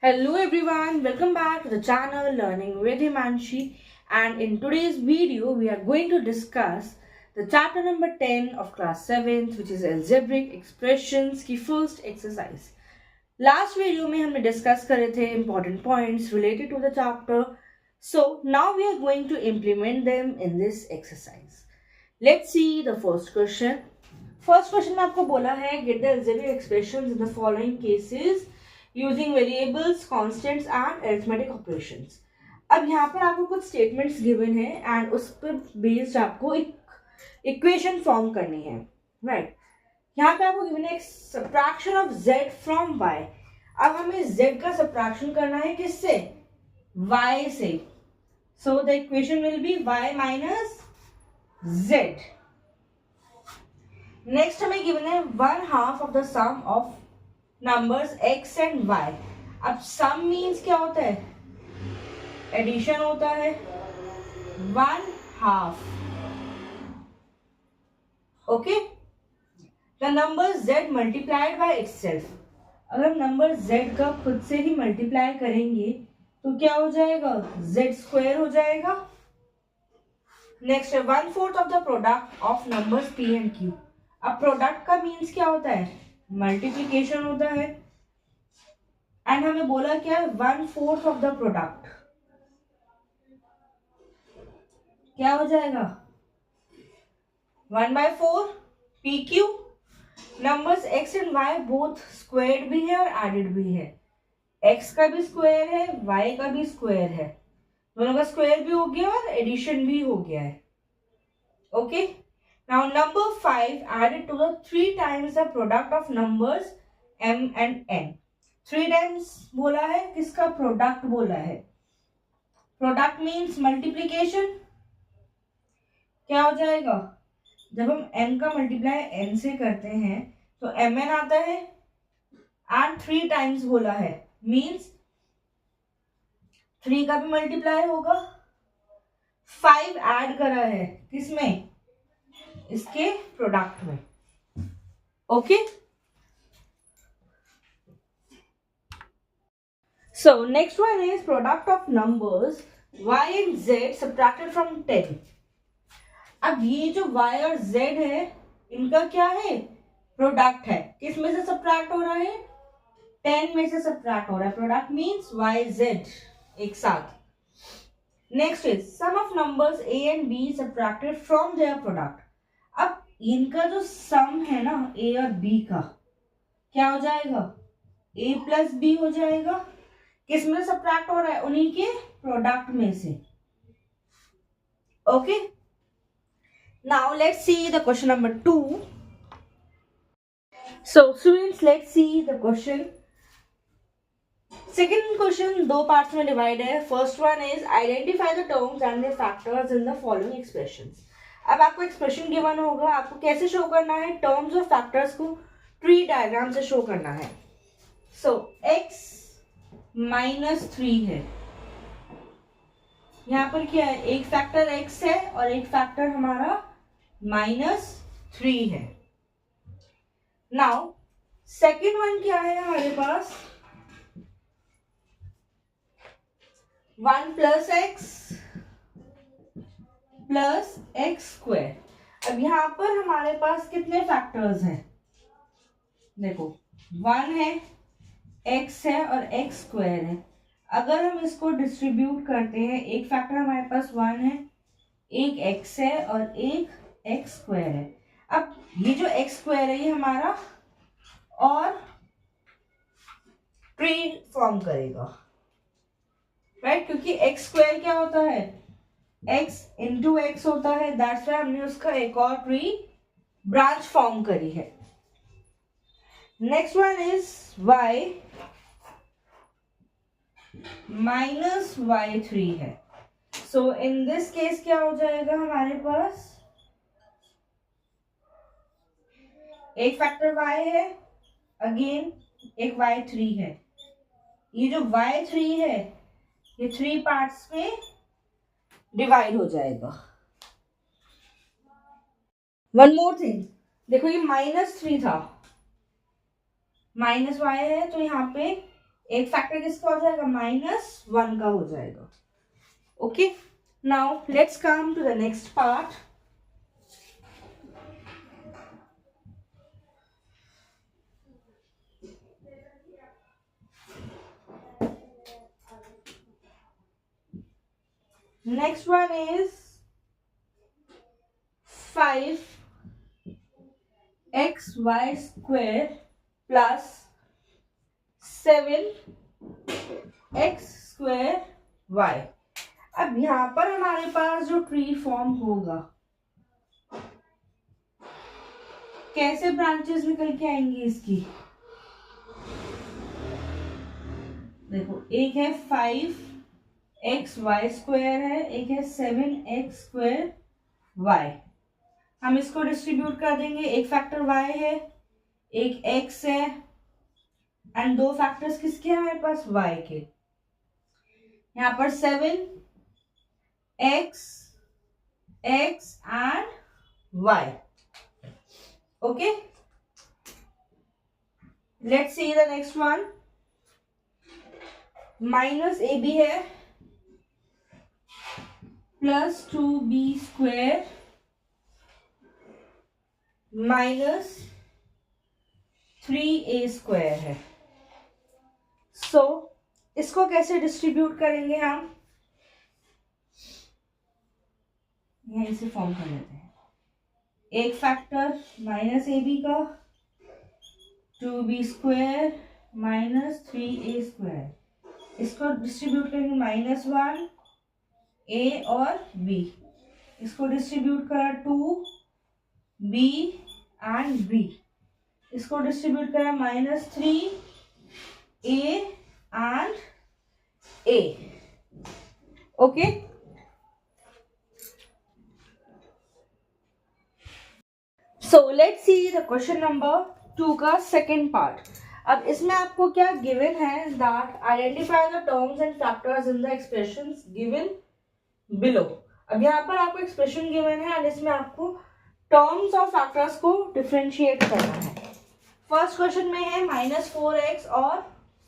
Hello everyone, welcome back to the channel Learning with Himanshi, and in today's video we are going to discuss the chapter number 10 of class 7th, which is algebraic expressions की first exercise. Last video में हमने discuss करे थे important points related to the chapter. So now we are going to implement them in this exercise. Let's see the first question. First question में आपको बोला है get the algebraic expressions in the following cases using variables constants and arithmetic operations. अब यहाँ पर आपको कुछ statements given है एंड उस पर बेस्ड आपको एक इक्वेशन फॉर्म करनी है, राइट. यहाँ पे आपको गिवन है एक subtraction of z from y. अब हमें z का सब्ट्रैक्शन करना है किससे? y से. So the equation will be y minus z. Next हमें गिवन है 1/2 of the sum of numbers x and y. अब सम मीन्स क्या होता है? एडिशन होता है. 1/2. Okay. The number z multiplied by itself. अगर हम नंबर z का खुद से ही मल्टीप्लाई करेंगे तो क्या हो जाएगा? z स्क्वायर हो जाएगा. नेक्स्ट है 1/4 of the product of numbers p and q. अब प्रोडक्ट का मीन्स क्या होता है? मल्टीप्लीकेशन होता है. एंड हमें बोला क्या है? 1/4 ऑफ द प्रोडक्ट. क्या हो जाएगा? 1/4 PQ. Numbers x and y both squared भी है और एडेड भी है. x का भी स्क्वायर है, y का भी स्क्वायर है. दोनों का स्क्वायर भी हो गया और एडिशन भी हो गया है. Okay. Now number 5 added to the 3 times the product of numbers m and n. 3 times बोला है, किसका प्रोडक्ट बोला है? Product means multiplication. क्या हो जाएगा? जब हम n का मल्टीप्लाई n से करते हैं तो mn आता है. एंड 3 टाइम्स बोला है मीन्स 3 का भी मल्टीप्लाई होगा. 5 ऐड करा है किसमें? इसके प्रोडक्ट में. Okay. So next one is product of numbers y and z subtracted from 10. अब ये जो y और z है इनका क्या है? प्रोडक्ट है. किस में से सब्ट्रैक्ट हो रहा है? 10 में से सब्ट्रैक्ट हो रहा है. प्रोडक्ट मीन्स y z एक साथ. Next is sum of numbers a and b subtracted from their product. अब इनका जो सम है ना a और b का, क्या हो जाएगा? a प्लस b हो जाएगा. किस में सब्ट्रैक्ट हो रहा है? उन्हीं के प्रोडक्ट में से. Okay. Now let's see the question number 2. So students, let's see the question. Second question दो पार्ट्स में डिवाइड है. First one is identify the terms and the factors in the following expressions. अब आपको expression given होगा, आपको कैसे show करना है? टर्म्स और फैक्टर्स को ट्री डायग्राम से शो करना है. सो x -3 है. यहाँ पर क्या है? एक फैक्टर x है और एक फैक्टर हमारा -3 है. नाउ सेकेंड वन क्या है हमारे पास? 1 + x प्लस एक्स स्क्वायर. अब यहाँ पर हमारे पास कितने फैक्टर्स हैं? देखो 1 है, x है और x स्क्वायर है. अगर हम इसको डिस्ट्रीब्यूट करते हैं, एक फैक्टर हमारे पास 1 है, एक x है और एक x स्क्वायर है. अब ये जो x स्क्वायर है ये हमारा और ट्री फॉर्म करेगा, राइट. क्योंकि x स्क्वायर क्या होता है? x इंटू एक्स होता है. दैट्स वाई हमने उसका एक और ट्री ब्रांच फॉर्म करी है. Next one is y -y3 है. सो इन दिस केस क्या हो जाएगा हमारे पास? एक फैक्टर y है, अगेन एक y3 है. ये जो y3 है ये 3 पार्ट्स में डिवाइड हो जाएगा. वन मोर थिंग, देखो ये -3 था, -y है तो यहाँ पे एक फैक्टर किसका हो जाएगा, -1 का हो जाएगा. Okay, now let's come to the next part. Next one is 5xy square plus 7x square y. अब यहाँ पर हमारे पास जो ट्री फॉर्म होगा, कैसे ब्रांचेस निकल के आएंगी इसकी. देखो, एक है 5xy स्क्वायर है, एक है 7x स्क्वायर y. हम इसको डिस्ट्रीब्यूट कर देंगे. एक फैक्टर y है, एक x है, एंड दो फैक्टर्स किसके हैं हमारे पास, y के. यहाँ पर 7x x and y. Okay, let's see the next one. -ab है plus 2b square minus 3a square है. सो इसको कैसे डिस्ट्रीब्यूट करेंगे हम, यहीं से फॉर्म कर लेते हैं. एक फैक्टर -ab का, 2b square minus 3a square. इसको डिस्ट्रीब्यूट करेंगे -1 a और b. इसको डिस्ट्रीब्यूट करा 2b एंड b. इसको डिस्ट्रीब्यूट करा -3 a and a. Okay, so let's see the question number 2 का सेकेंड पार्ट. अब इसमें आपको क्या गिवन है, that identify the terms and factors in the expressions given below. अब यहाँ पर आपको एक्सप्रेशन गिवन है एंड इसमें आपको टर्म्स और फैक्टर्स को डिफरेंशिएट करना है. फर्स्ट क्वेश्चन में है -4x और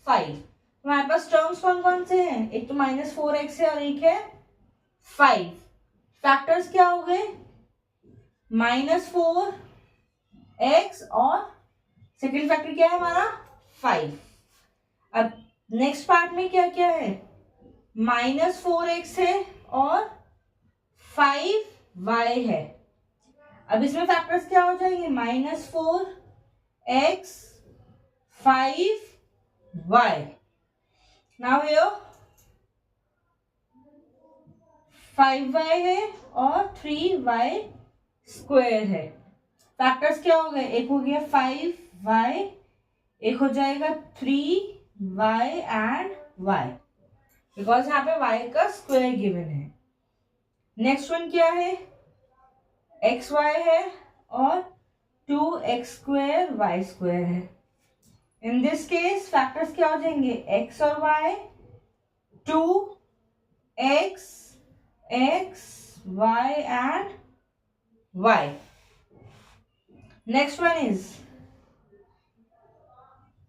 5. हमारे पास टर्म्स कौन कौन से हैं, एक तो -4x है और एक है 5. फैक्टर्स क्या हो गए, -4x और सेकेंड फैक्टर क्या है हमारा 5. अब नेक्स्ट पार्ट में क्या क्या है, -4x है और 5y है. अब इसमें फैक्टर्स क्या हो जाएंगे, -4x 5y. Now here 5y है और 3y स्क्वायर है. फैक्टर्स क्या हो गए, एक हो गया 5y, एक हो जाएगा 3y एंड y, बिकॉज यहाँ पे y का स्क्वायर गिवन है. नेक्स्ट वन क्या है, xy है और 2x स्क्वायर y स्क्वायर है. इन दिस केस फैक्टर्स क्या हो जाएंगे, x और y, 2x x y and y. Next one is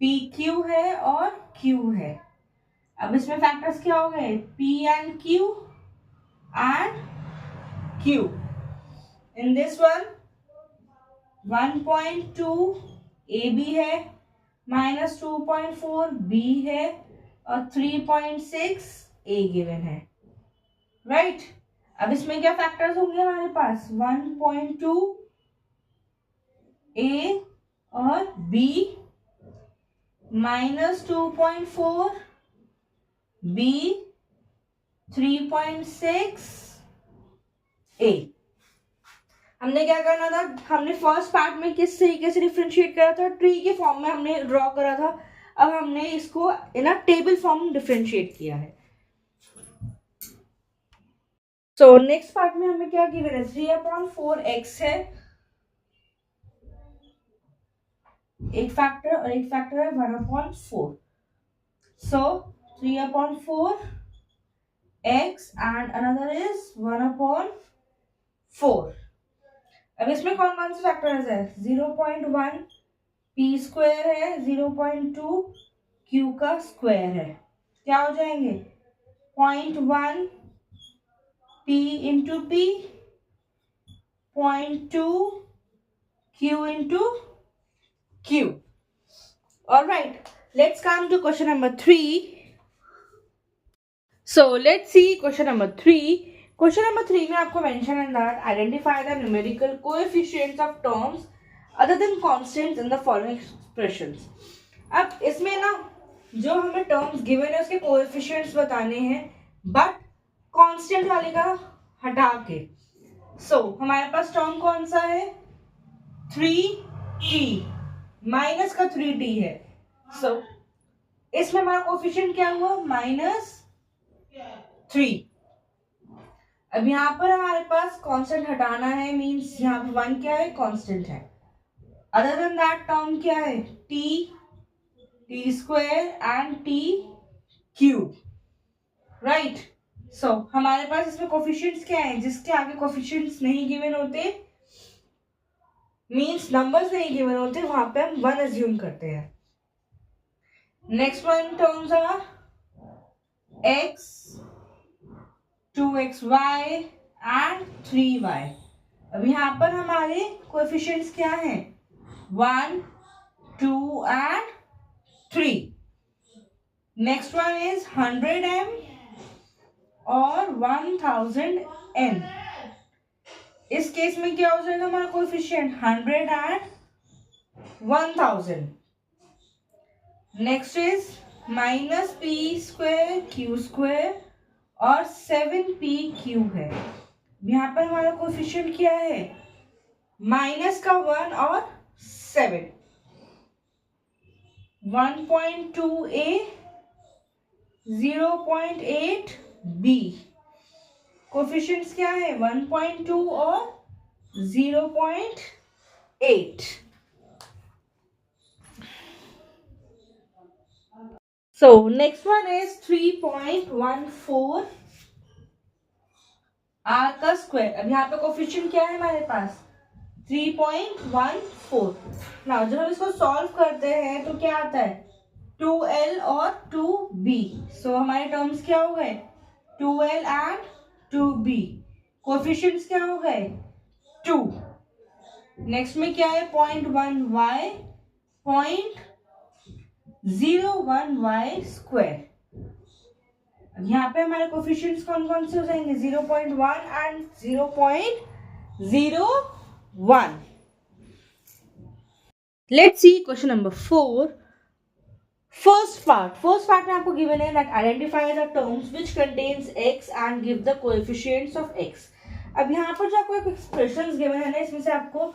pq है और q है. अब इसमें फैक्टर्स क्या हो गए, p and q and q. In this one 1.2 ab है, -2.4 b है और 3.6 a गिवन है, राइट. अब इसमें क्या फैक्टर्स होंगे हमारे पास, 1.2 a और b, -2.4 b, 3.6 a. हमने क्या करना था, हमने फर्स्ट पार्ट में किस तरीके से डिफरेंशिएट करा था, ट्री के फॉर्म में हमने ड्रॉ करा था. अब हमने इसको इन अ टेबल फॉर्म डिफरेंशिएट किया है. सो नेक्स्ट पार्ट में हमें क्या गिवन है, 3/4x है, एक फैक्टर और एक फैक्टर है 1/4. सो 3/4x एंड अनदर इज 1/4. अब इसमें कौन कौन से फैक्टर्स है, 0.1 p स्क्वायर है, 0.2 क्यू का स्क्वायर है, क्या हो जाएंगे 0.1 p into P, 0.2 q into q. Alright, let's come to question number 3. So let's see question number 3. Question number 3 में आपको mention है that identify the numerical coefficients of terms other than constants in the following expressions. अब इसमें ना जो हमें terms given है उसके coefficients बताने हैं but constant वाले का हटा के. So हमारे पास term कौन सा है 3t माइनस का 3t है. So इसमें हमारा कोफिशिएंट क्या हुआ -3. अब यहाँ पर हमारे पास कांस्टेंट हटाना है, मींस यहाँ पर 1 क्या है कांस्टेंट है. अदर देन दैट टर्म क्या है t square and t cube. Right. So हमारे पास इसमें कोफिशिएंट्स क्या है, जिसके आगे कोफिशिएंट्स नहीं गिवन होते मींस नंबर्स नहीं गिवन होते, वहां पे हम 1 अज्यूम करते हैं. Next one terms are x, 2xy and 3y. अब यहाँ पर हमारे कोएफिशिएंट्स क्या हैं 1, 2 and 3. Next one is 100m और 1000n. इस केस में क्या हो जाएगा हमारा coefficient 100 and 1000. Next is -p square q square और 7p क्यूब है. यहाँ पर हमारा कोएफिशिएंट क्या है माइनस का 1 और 7. 1.2a 0.8b. कोएफिशिएंट्स क्या है 1.2 और 0.8. So next one is 3.14 r का स्क्वायर. अब यहाँ पे कोफिशिएंट क्या है हमारे पास 3.14. नाउ जब हम इसको सॉल्व करते हैं तो क्या आता है 2l और 2b. सो हमारे टर्म्स क्या हो गए 2l एंड 2b. कोफिशिएंट्स क्या हो गए 2. नेक्स्ट में क्या है 0.1y 0.01y स्क्वायर. यहाँ पे हमारे कोफिशिएंट्स कौन कौन से हो जाएंगे 0.1 and 0.01. Let's see question number 4. First part में आपको गिवन है that identify the terms which contains x and give the coefficients of x. अब यहाँ पर जो आपको एक एक्सप्रेशंस गिवन है ना, इसमें से आपको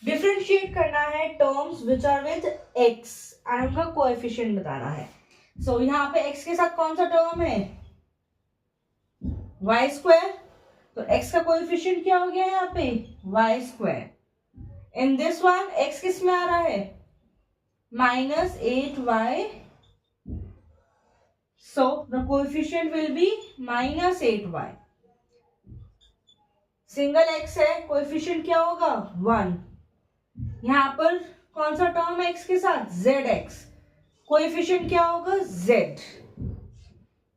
डिफरेंशिएट करना है terms which are with x and उनका कोएफिशिएंट बताना है. सो यहाँ पे x के साथ कौन सा टर्म है y स्क्वायर. तो x का कोएफिशिएंट क्या हो गया यहाँ पे y square. In this one x किस में आ रहा है -8y. So the coefficient will be -8y. Single x है, कोएफिशिएंट क्या होगा 1. यहाँ पर कौन सा टर्म है x के साथ zx, कोएफिशिएंट क्या होगा z.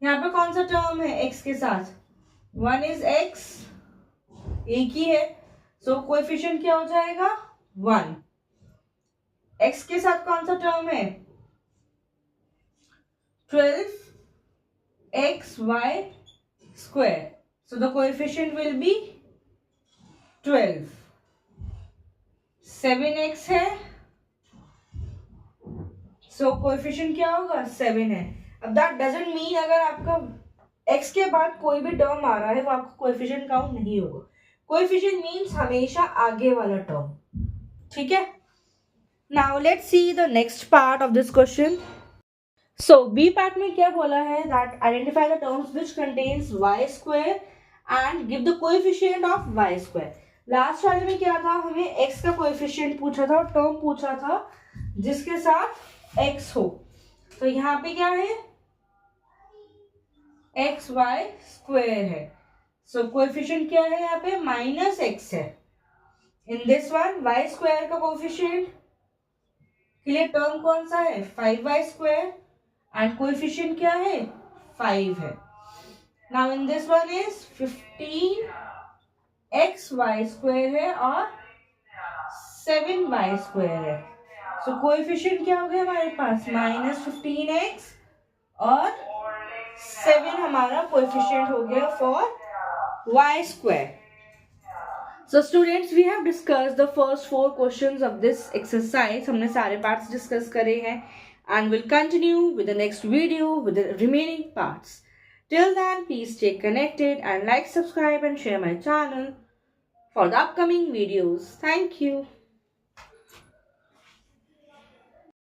यहाँ पर कौन सा टर्म है x के साथ 1 इज x, एक ही है, सो कोएफिशिएंट क्या हो जाएगा 1. x के साथ कौन सा टर्म है 12xy square. So the coefficient will be 12. 7x है, so coefficient क्या होगा 7 है. अब that doesn't mean अगर आपका x के बाद कोई भी टर्म आ रहा है वो आपका कोएफिशिएंट काउंट नहीं होगा. कोएफिशिएंट मीन्स हमेशा आगे वाला टर्म. ठीक है. Now let's see the next part of this question. So B part में क्या बोला है that identify the terms which contains y square and give the coefficient of y square. Last वाले में क्या था हमें x का कोएफिशिएंट पूछा था और टर्म पूछा था जिसके साथ x हो. तो यहाँ पे क्या है xy स्क्वायर है. सो कोएफिशिएंट क्या है यहाँ पे -x है. In this one y square का कोएफिशिएंट के लिए टर्म कौन सा है 5y स्क्वायर एंड कोएफिशिएंट क्या है 5 है. Now in this one is 15xy square है और 7y स्क्वायर है. सो कोएफिशिएंट क्या हो गया हमारे पास -15x और 7 हमारा कोएफिशिएंट हो गया for y square. So students, we have discussed the first 4 questions of this exercise. हमने सारे parts discuss करे हैं and we'll continue with the next video with the remaining parts. Till then, please stay connected and like, subscribe and share my channel for the upcoming videos. Thank you.